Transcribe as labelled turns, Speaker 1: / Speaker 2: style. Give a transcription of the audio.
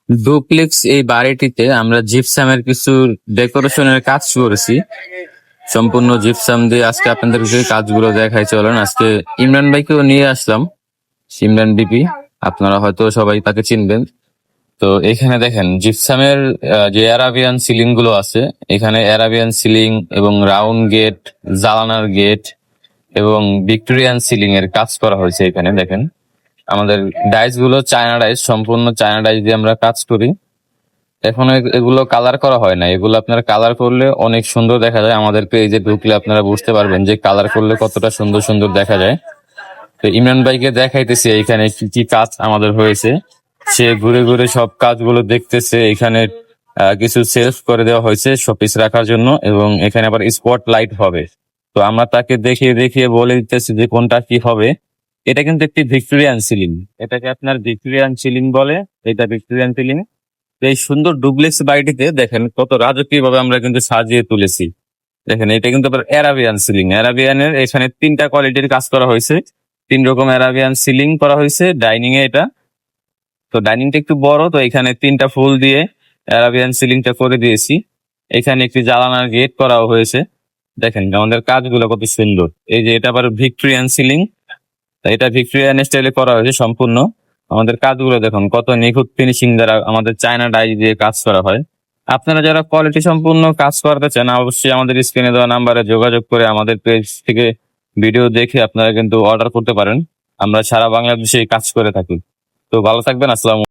Speaker 1: Duplex এই বাড়িটিতে আমরা জিপসামের কিছু ডেকোরেশনের কাজ করেছি। সম্পূর্ণ জিপসাম দিয়ে আজকে আপনাদেরকে কাজগুলো দেখাই। চলেন আজকে ইমরান ভাইকেও নিয়ে আসলাম, ইমরান বিপি, আপনারা হয়তো সবাই তাকে চিনবেন। তো এখানে দেখেন জিপসামের যে অ্যারাবিয়ান সিলিং গুলো আছে, এখানে অ্যারাবিয়ান সিলিং এবং রাউন্ড গেট, জালানার গেট এবং ভিক্টোরিয়ান সিলিং এর কাজ করা হয়েছে। এখানে দেখেন আমাদের ডাইস গুলো চায়না ডাইস, সম্পূর্ণ চায়না ডাইস দিয়ে আমরা কাজ করি। এখনো এগুলো কালার করা হয় না, এগুলো আপনারা কালার করলে অনেক সুন্দর দেখা যায়। আমাদের পেজে ঢুকলে আপনারা বুঝতে পারবেন যে কালার করলে কতটা সুন্দর সুন্দর দেখা যায়। তো ইমরান ভাইকে দেখাইতেছি এখানে কি কি কাজ আমাদের হয়েছে। সে ঘুরে ঘুরে সব কাজগুলো দেখতেছে। এখানে কিছু সেলফ করে দেওয়া হয়েছে শোপিস রাখার জন্য, এবং এখানে আবার স্পট লাইট হবে। তো আমরা তাকে দেখিয়ে দেখিয়ে বলে দিতেছি যে কোনটা কি হবে। এটা কিন্তু একটি ভিক্টোরিয়ান সিলিং, এটাকে আপনার ভিক্টোরিয়ান সিলিং বলে। এটা ভিক্টোরিয়ান সিলিং। এই সুন্দর ডুপ্লেক্স বাড়িটিতে দেখেন কত রাজকীয় ভাবে আমরা কিন্তু সাজিয়ে তুলেছি। দেখেন এটা কিন্তু আবার অ্যারাবিয়ান সিলিং। অ্যারাবিয়ানের এখানে 3টা কোয়ালিটির কাজ করা হয়েছে, 3 রকম অ্যারাবিয়ান সিলিং করা হয়েছে ডাইনিং এ। এটা তো ডাইনিংটা একটু বড়, তো এখানে 3টা ফুল দিয়ে অ্যারাবিয়ান সিলিংটা করে দিয়েছি। এখানে একটি জানালার গেট করা হয়েছে। দেখেন আমাদের কাজগুলো কত সুন্দর। এই যে এটা আবার ভিক্টোরিয়ান সিলিং, এটা ভিক্টোরিয়ান স্টাইলে করা হয়েছে সম্পূর্ণ। আমাদের কাজগুলো দেখুন কত নিখুঁত ফিনিশিং দ্বারা আমাদের চায়না ডাই দিয়ে কাজ করা হয়। আপনারা যারা কোয়ালিটি সম্পূর্ণ কাজ করতে চান, অবশ্যই আমাদের স্ক্রিনে দেওয়া নাম্বারে যোগাযোগ করে আমাদের পেজ থেকে ভিডিও দেখে আপনারা কিন্তু অর্ডার করতে পারেন। আমরা সারা বাংলাদেশে এই কাজ করে থাকি। তো ভালো থাকবেন, আসসালাম।